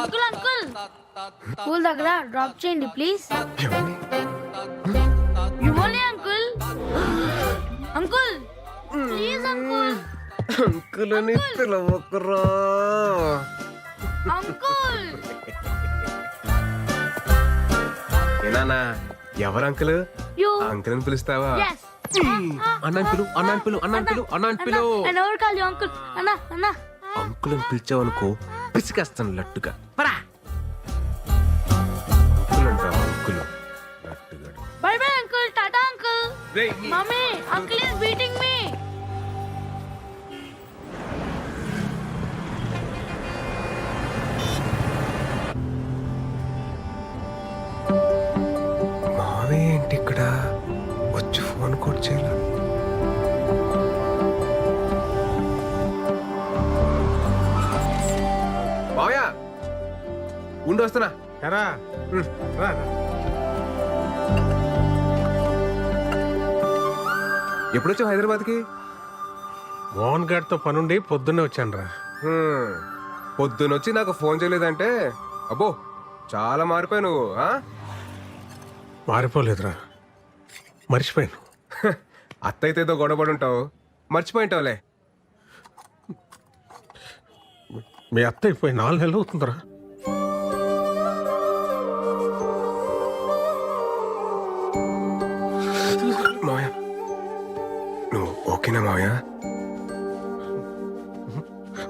Uncle uncle school దగ్గర drop చేయండి please. ఇవ్వండి uncle. Uncle please uncle. Uncle అని పిలవకురా. అంకుల్ ఏనానా ఎవరు అంకుల్? యు అంకుల్ అని పిలుస్తావా? yes అన్నాను పిలు, అన్నాను పిలు, అన్నాను పిలు, అన్నాను పిలు. and ఎవరు కాల్ యు అంకుల్? అన్నా అన్నా అంకుల్ అని పిలిచావనుకో పిసికేస్తాను లట్టుగా. పరా అంకుల్ అంటావా? అంకుల్ లట్టుగా. Bye bye uncle. టాటా uncle. Mummy uncle is beating me. మావే ఏంటి ఇక్కడ వచ్చి ఫోన్ కూడా చేయాల? మావయ్య ఉండి వస్తున్నా. ఎరా రా. ఎప్పుడొచ్చావు హైదరాబాద్కి? మోహన్ గారితో పనుండి పొద్దున్నే వచ్చాను రా. పొద్దునొచ్చి నాకు ఫోన్ చేయలేదంటే అబ్బో చాలా మారిపోయావు నువ్వు. మారిపోలేదురా, మర్చిపోయాను. అత్తయితే ఏదో గొడవపడి ఉంటావు, మర్చిపోయింటావులే. మీ అత్త అయిపోయి 4 నెలలు అవుతుందిరా. మావయ్య నువ్వు ఓకేనా మావయ్య?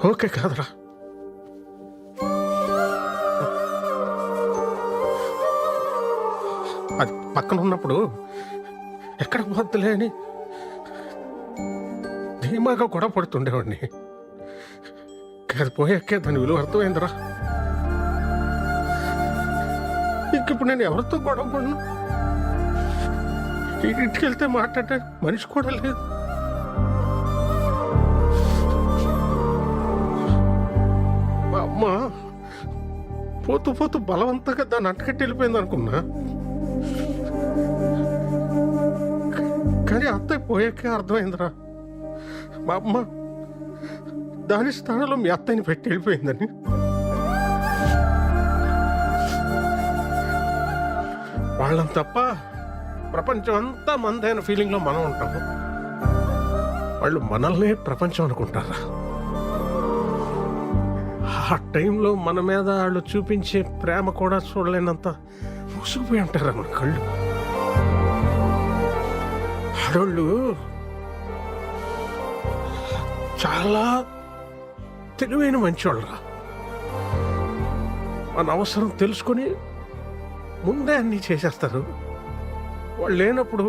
ఓకే కాదురా, అది పక్కన ఉన్నప్పుడు ఎక్కడ పోద్దులే అని ధీమాగా గొడవ పడుతుండేవాడిని. అది పోయాకే దాని విలువ అర్థమైందిరా. ఇంకిప్పుడు నేను ఎవరితో గొడవ పడను. ఇంటికి వెళ్తే మాట్లాడే మనిషి కూడా లేదు. మా అమ్మ పోతూ పోతూ బలవంతంగా దాన్ని అంటకట్టి వెళ్ళిపోయింది అనుకున్నా. కానీ అత్తయ్య పోయాకే అర్థమైందిరా, మా అమ్మ దాని స్థానంలో మీ అత్తయ్యని పెట్టి వెళ్ళిపోయిందని. వాళ్ళని తప్ప ప్రపంచం అంతా మందైన ఫీలింగ్లో మనం ఉంటాము. వాళ్ళు మనల్నే ప్రపంచం అనుకుంటారా? ఆ టైంలో మన మీద వాళ్ళు చూపించే ప్రేమ కూడా చూడలేనంత మూసుకుపోయి ఉంటారా మన కళ్ళు. ఆడోళ్ళు చాలా తెలివైన మంచివాళ్ళరా. మన అవసరం తెలుసుకొని ముందే అన్నీ చేసేస్తారు. వాళ్ళు లేనప్పుడు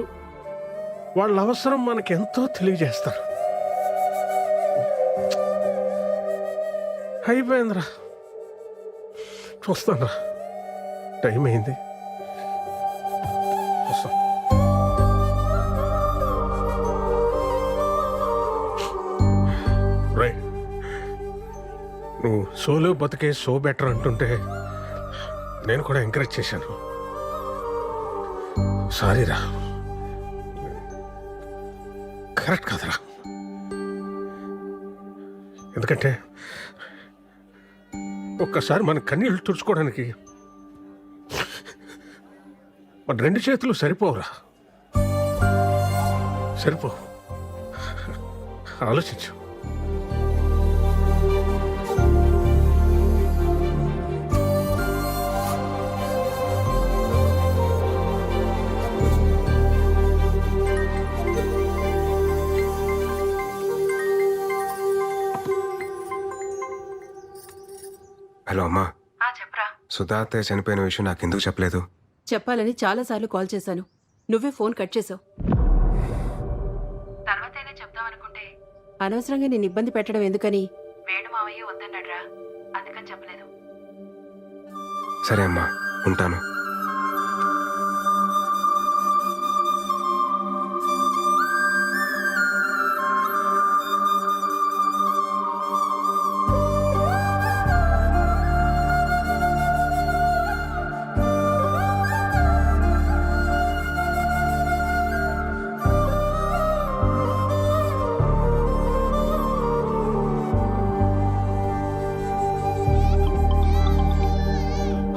వాళ్ళ అవసరం మనకి ఎంతో తెలియజేస్తారు. అయిపోయిందిరా, చూస్తానురా, టైం అయింది. చూస్తాను. రైట్, నువ్వు సోలో బతికే సో బెటర్ అంటుంటే నేను కూడా ఎంకరేజ్ చేశాను. సారీరా, కరెక్ట్ కాదురా. ఎందుకంటే ఒక్కసారి మన కన్నీళ్ళు తుడుచుకోవడానికి మన 2 చేతులు సరిపోవురా, సరిపో. ఆలోచించు. హలో అమ్మా, చెప్పరా. సుధా అత్తయ్య చనిపోయిన విషయం నాకు ఎందుకు చెప్పలేదు? చెప్పాలని చాలాసార్లు కాల్ చేశాను, నువ్వే ఫోన్ కట్ చేసావు. తర్వాతైనా చెప్దామనుకుంటే అనవసరంగా నేను ఇబ్బంది పెట్టడం ఎందుకని వేణు మావయ్య వద్దన్నాడ్రా, అందుకని చెప్పలేదు. సరే అమ్మా, ఉంటాను.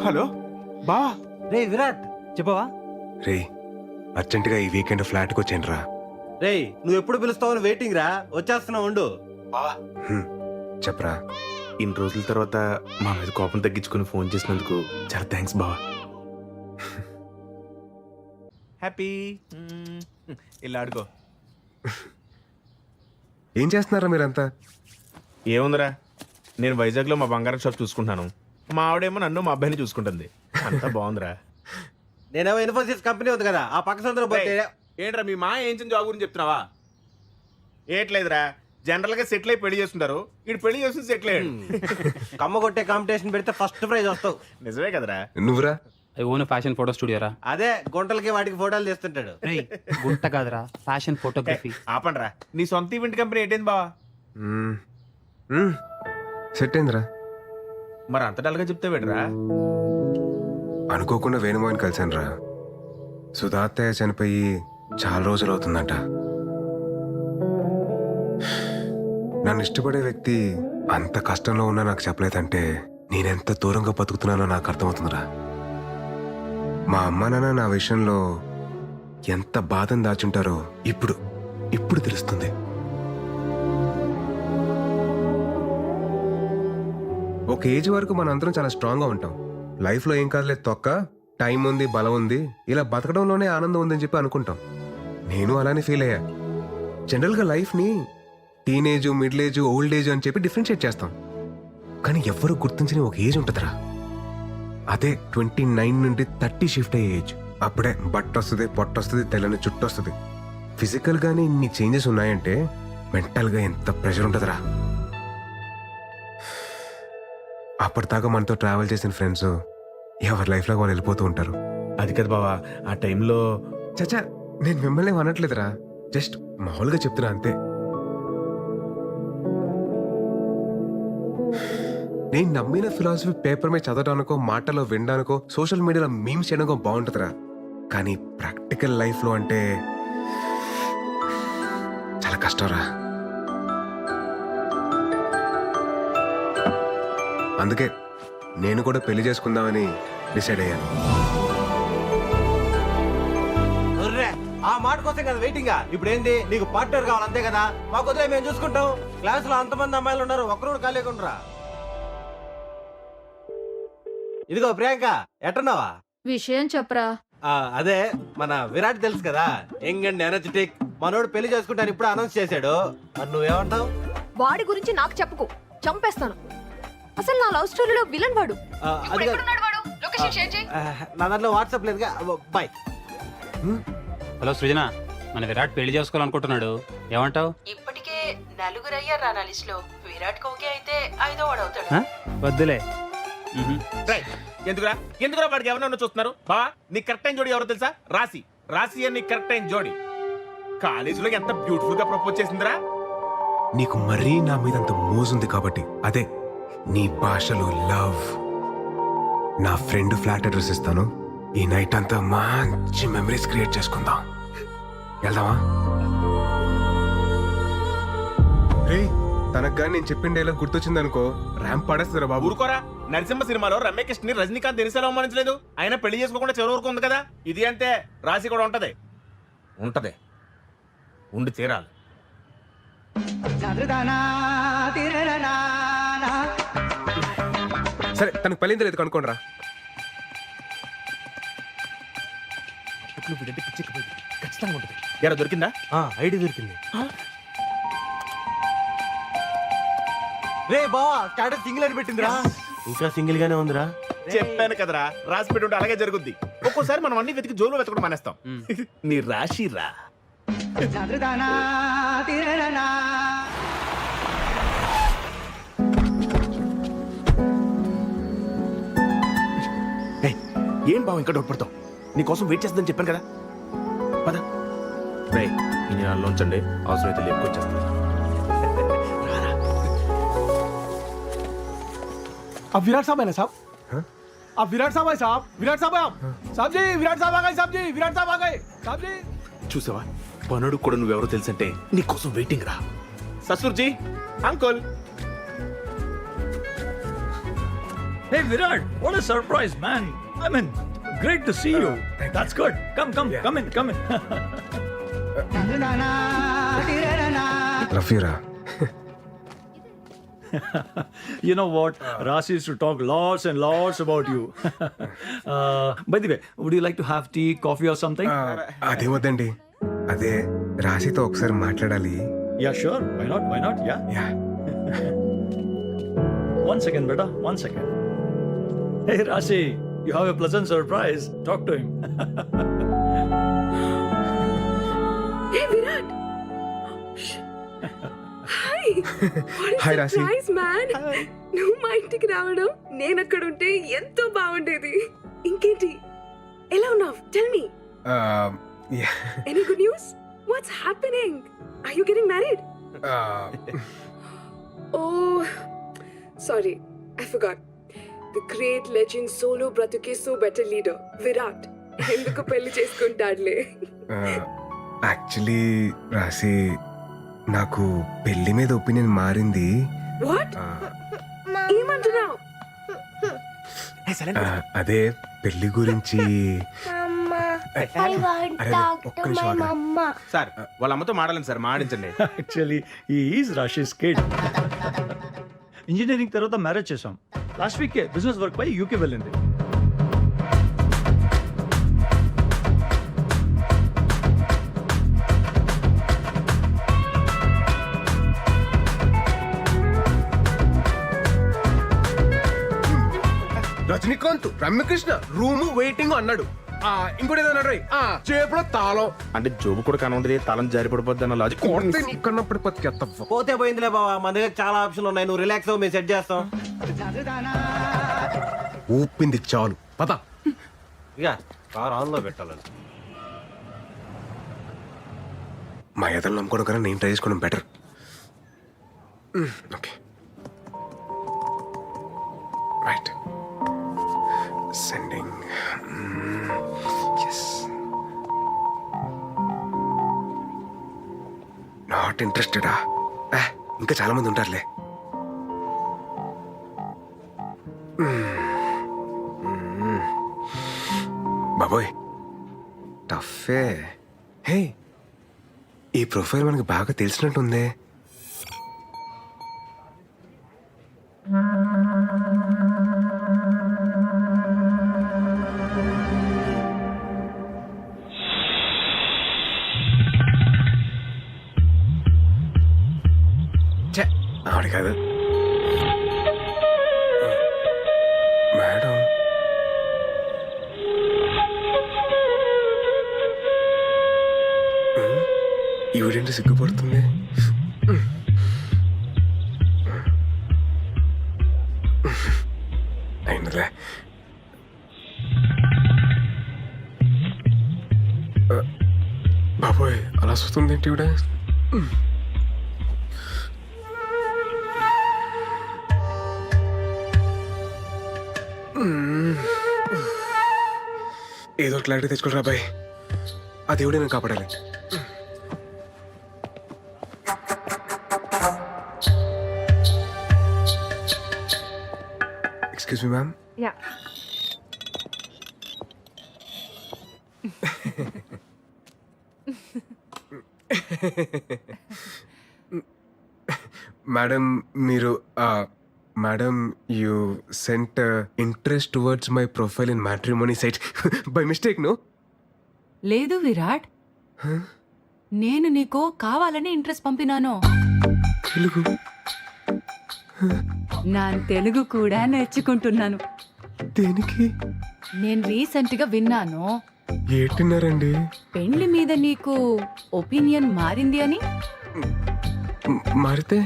హలో బా. రే విరాట్ చెప్పవా? రే అర్జెంటుగా ఈ వీకెండ్ ఫ్లాట్కి వచ్చాను రా. రే నువ్వు ఎప్పుడు పిలుస్తావని వెయిటింగ్ రా, వచ్చేస్తున్నావు ఉండు. చెప్పరా. ఇన్ని రోజుల తర్వాత మా మీద కోపం తగ్గించుకుని ఫోన్ చేసినందుకు చాలా థ్యాంక్స్ బావా. హ్యాపీ. ఇలా ఆడుకో. ఏం చేస్తున్నారా మీరంతా? ఏముందిరా, నేను వైజాగ్లో మా బంగారం షాప్ చూసుకుంటాను. మా ఆవిడేమో నన్ను మా అబ్బాయిని చూసుకుంటుంది. అంతా బాగుందిరా. నేనేమో ఇన్ఫోసిస్ కంపెనీ ఉంది కదా, ఆ పక్క సందులో పోతే. ఏంట్రా మీ మా ఏం జాబ్ గురించి చెప్తున్నావా? ఏట్లేదురా, జనరల్ గా సెటిల్ అయి పెళ్లి చేస్తుంటారు. ఇటు పెళ్లి చేస్తుంది సెటిల్ అయ్యాడు. కమ్మ కొట్టే కాంపిటీషన్ పెడితే ఫస్ట్ ప్రైజ్ వస్తావు. నిజమే కదరా. నువ్వురా? ఐ ఓన్ ఫ్యాషన్ ఫోటో స్టూడియోరా. అదే గుంటలకి వాటికి ఫోటోలు తీస్తుంటాడు. గుంట కాదురా, ఫ్యాషన్ ఫోటోగ్రఫీ. ఆపండ్రా, నీ సొంత ఈవెంట్ కంపెనీ ఏంటైంది బావా? సెట్ అయిందిరా. మరి అంత డల్గా చెప్తే పెట్టరా? అనుకోకుండా వేణుమోహన్ కలిశాను రా. సుధాత్తయ్య చనిపోయి చాలా రోజులు అవుతుందంట. నన్ను ఇష్టపడే వ్యక్తి అంత కష్టంలో ఉన్నా నాకు చెప్పలేదంటే నేనెంత దూరంగా బతుకుతున్నానో నాకు అర్థమవుతుందిరా. మా అమ్మ నాన్న నా విషయంలో ఎంత బాధను దాచుంటారో ఇప్పుడు తెలుస్తుంది. ఒక ఏజ్ వరకు మనందరం చాలా స్ట్రాంగ్గా ఉంటాం. లైఫ్లో ఏం కాదులేదు తొక్క, టైం ఉంది, బలం ఉంది, ఇలా బతకడంలోనే ఆనందం ఉందని చెప్పి అనుకుంటాం. నేను అలానే ఫీల్ అయ్యా. జనరల్గా లైఫ్ని teenage, middle age, old age అని చెప్పి డిఫరెన్షియేట్ చేస్తాం. కానీ ఎవ్వరూ గుర్తించని ఒక ఏజ్ ఉంటుందిరా. అదే 29 నుండి 30 షిఫ్ట్ అయ్యే ఏజ్. అప్పుడే బట్ట వస్తుంది, పొట్ట వస్తుంది, తెల్లని చుట్టూ వస్తుంది. ఫిజికల్గానే ఇన్ని చేంజెస్ ఉన్నాయంటే మెంటల్గా ఎంత ప్రెషర్ ఉంటుందిరా. అప్పటిదాకా మనతో ట్రావెల్ చేసిన ఫ్రెండ్స్ ఎవరి లైఫ్లో వాళ్ళు వెళ్ళిపోతూ ఉంటారు. అది కదా బావా, ఆ టైంలో. చచ్చా, నేను మిమ్మల్ని అనట్లేదురా, జస్ట్ మామూలుగా చెప్తున్నా అంతే. నేను నమ్మిన ఫిలాసఫీ పేపర్ మీద చదవడానికో, మాటలో వినడానికో, సోషల్ మీడియాలో మీమ్స్ చేయడానికో బాగుంటుందిరా. కానీ ప్రాక్టికల్ లైఫ్లో అంటే చాలా కష్టంరా. అందుకే నేను కూడా పెళ్లి చేసుకుందామని డిసైడ్ అయ్యాను. ఆ మాట కోసం కదా వెయిటింగ్. ఇప్పుడు ఏంది, నీకు పార్ట్నర్ కావాలి అంతే కదా? మాకు వదిలే, మేము చూసుకుంటాం. క్లాస్ లో అంతమంది అమ్మాయిలు ఉన్నారు, ఒక్కరు కూడా ఖాళీకుంటారా? ఇదిగో ప్రియాంక, ఎట్టున్నావా? విషయం చెప్పరా. అదే మన విరాట్ తెలుసు కదా, యంగ్ అండ్ ఎనర్జెటిక్. మనోడు పెళ్లి చేసుకుంటాను ఇప్పుడు అనౌన్స్ చేశాడు. మరి నువ్వేమంటావు? వాడి గురించి నాకు చెప్పుకో, చంపేస్తాను. అసలు నా లవ్ స్టోరీలో విలన్ వాడు. నా దాంట్లో వాట్సాప్ లేదుగా. బాయ్. హలో సృజన, మన విరాట్ పెళ్లి చేసుకోవాలనుకుంటున్నాడు, ఏమంటావు? ఇప్పటికే 4 అయ్యారు నా లిస్ట్ లో. విరాట్ ఓకే అయితే 5వ వాడు అవుతాడు. వద్దులే. ఎందుకురా ఎందుకురా వాడికి ఎవరన్నా చూస్తున్నారు? బావా, నీ కరెక్ట్ టైం జోడి ఎవరో తెలుసా? రాశి. రాశి అని నీ కరెక్ట్ టైం జోడి. కాలేజీలో ఎంత బ్యూటిఫుల్ గా ప్రపోజ్ చేసిందిరా. నీకు మరీ నా మీద అంత మోజుంది కాబట్టి, అదే నీ భాషలో లవ్. నా ఫ్రెండ్ ఫ్లాట్ అడ్రస్ ఇస్తాను. ఈ నైట్ అంతా మంచి మెమరీస్ క్రియేట్ చేసుకుందాం. వెళ్దామా? రే, తనకు కానీ నేను చెప్పిన డైలాగ్ గుర్తొచ్చింది అనుకో, ర్యాంప్ పడేస్తారా బాబు. ఊరుకోరా, నరసింహ సినిమాలో రమ్యకృష్ణ ని రజనీకాంత్ దినిసేలా అవమానించలేదు. ఆయన పెళ్లి చేసుకోకుండా చివరి వరకు ఉంది కదా. ఇది అంతే, రాశి కూడా ఉంటది. ఉండి తీరాలి. సరే, తనకు పెళ్ళింది లేదు కనుక్కోండి రా. ఖచ్చితంగా ఉంటుంది. ఎరా దొరికిందా? ఐడి దొరికింది. రే బావా, స్టాటస్ సింగిల్ అని పెట్టిందిరా. ఇంకా సింగిల్ గానే ఉందిరా. చెప్పాను కదరా, రాసి పెట్టి ఉంటే అలాగే జరుగుద్ది. ఒక్కోసారి మనం అన్ని వెతికి జోలు వెతకడం మానేస్తాం. నీ రాశి రా. ఏం బావ ఇంకా డౌట్ పడతావు? నీకోసం వెయిట్ చేస్తుందని చెప్పాను కదా. పద రే, ఇంజనాల్లో ఉంచండి, అవసరమైతే లేపుకొచ్చేస్తాను. अब विराट साहब है ना साहब? अब विराट साहब है साहब? विराट साहब है आप? साहब जी, विराट साहब आ गए साहब जी, विराट साहब आ गए साहब जी. చూసావా, పనుడు కూడా నువ్వెవరో తెలుసంటే నీకోసం వెయిటింగ్ రా. ససూర్జీ, uncle. Hey Virat, what a surprise, man. I mean, great to see you. That's good. Come in. Love యూరా. You know what? Rasi used to talk lots and lots about you. By the way, would you like to have tea, coffee or something? అదే వద్దండి, అదే రాశితో ఒకసారి మాట్లాడాలి. Yeah, sure. Why not? Yeah. Yeah. 1 second, beta. 1 second. Hey Rasi, you have a pleasant surprise. Talk to him. Hey Virat. Hi. Hi రాశి. Nice man. నువ్వు మా ఇంటికి రావడం నేను అక్కడ ఉంటే ఎంతో బాగుండేది. ఇంకేంటి, ఎలా ఉన్నావు? Tell me. Any good news? What's happening? Are you getting married? Oh, sorry, I forgot. The great legend solo bratuke so better leader Virat ఎందుకు పెళ్లి చేసుకుంటాడులే. యాక్చువల్లీ రాశి, నాకు పెళ్లి మీద ఒపీనియన్ మారింది. What? ఏమంటున్నావు? అదే పెళ్లి గురించి. అరే, ఒక్క నిమిషం ఆగరా. సార్ వాళ్ళ అమ్మతో మాడాలండి సార్, మాడించండి. Actually, he is Rashi's kid. Engineering తర్వాత మ్యారేజ్ చేసాం. లాస్ట్ వీకే బిజినెస్ వర్క్ పై యూకే వెళ్ళింది. రజనీకాంత్, రమ్యకృష్ణ రూము వెయిటింగ్ అన్నాడు. ఇంకోటి ఏదో అన్నాడు రే, చేపలో తాళం అంటే జోబు కూడా కనుంది, తలం జారి పడిపోద్ది అన్న లాజిక్. కొడితే నీ కన్నప్పుడు పతికెత్తవ్వ. పోతే పోయిందిలే బావా, మన దగ్గర చాలా ఆప్షన్లు ఉన్నాయి. నువ్వు రిలాక్స్ అవ్వు, మేము సెట్ చేస్తాం. ఊపింది చాలు, పద. ఇక కార్ ఆన్ లో పెట్టాలని. మా ఎదలు నమ్ముకోవడం కన్నా నేను ట్రై చేసుకోవడం better. Okay, right. Sending. Yes. Not ఇంట్రెస్టెడా? ఇంకా చాలా మంది ఉంటారులే. బాబోయ్, టఫే. హే, ఈ ప్రొఫైల్ మనకి బాగా తెలిసినట్టుందే. ఆవిడ కాదు మేడం. ఈవిడేంటి సిగ్గుపడుతుంది? అయిందిలే. బాబోయ్, అలా వస్తుంది ఏంటి ఈవిడ? ఏదో క్లారిటీ తెచ్చుకోరా బాయ్, ఆ దేవుడే నేను కాపాడాలి. Excuse me ma'am. Yeah. Madam, మీరు madam, you sent interest towards my profile in matrimony site by mistake. No లేదు విరాట్, నేను నీకు కావాలని ఇంట్రెస్ట్ పంపినాను. తెలుగు? నా తెలుగు కూడా నేర్చుకుంటున్నాను. దేనికి? నేను రీసెంట్ గా విన్నాను, ఏంటిన్నారండి? పెళ్లి మీద నీకు ఒపీనియన్ మారింది అని. మారితే?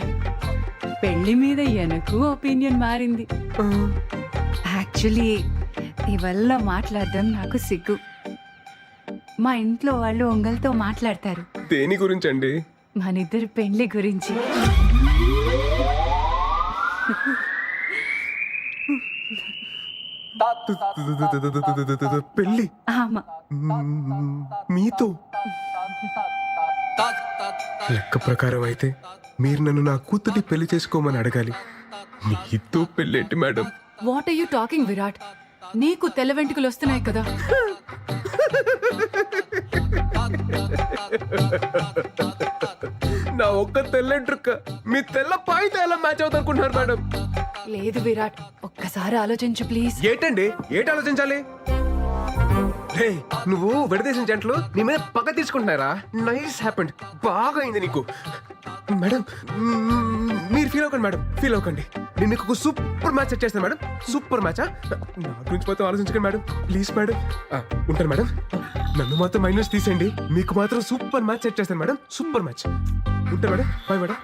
పెళ్లి మీద ఎనకు ఒపీనియన్ మారింది. యాక్చువల్లీ ఇవల్ల మాట్లాడడం నాకు సిగ్గు. మా ఇంట్లో వాళ్ళు ఒంగల్తో మాట్లాడతారు. దేని గురించి అండి? మనిద్దరి పెళ్లి గురించి. పెళ్ళి? ఆమా. మీతో? లెక్క ప్రకారం అయితే మీరు నన్ను నా కూతుర్ని పెళ్లి చేసుకోమని అడగాలి. మీతో పెళ్ళేంటి madam? What are you talking Virat? నీకు తెల్ల వెంట్రుకలు వస్తున్నాయి కదా. నా ఒక్క తెల్లంట్రుక్క మీ తెల్ల పాయితో ఎలా మ్యాచ్ అవుతారుకుంటున్నారు మేడం? లేదు విరాట్, ఒక్కసారి ఆలోచించు ప్లీజ్. ఏంటండి ఏంటి ఆలోచించాలి? హే, నువ్వు విడదీసిన జంటలు నీ మీద పగ తీసుకుంటున్నారా? నైస్ హ్యాపెండ్, బాగా అయింది నీకు. మేడం మీరు ఫీల్ అవ్వకండి మేడం, ఫీల్ అవ్వకండి. నేను మీకు ఒక సూపర్ మ్యాచ్ సెట్ చేస్తాను మేడం. సూపర్ మ్యాచా? నా గురించి మాత్రం ఆలోచించకండి మేడం, ప్లీజ్ మేడం. ఉంటాను మేడం. నన్ను మాత్రం మైనస్ తీసేయండి, మీకు మాత్రం సూపర్ మ్యాచ్ సెట్ చేస్తాను మేడం. Super match. ఉంటాను మేడం, బాయ్ మేడం.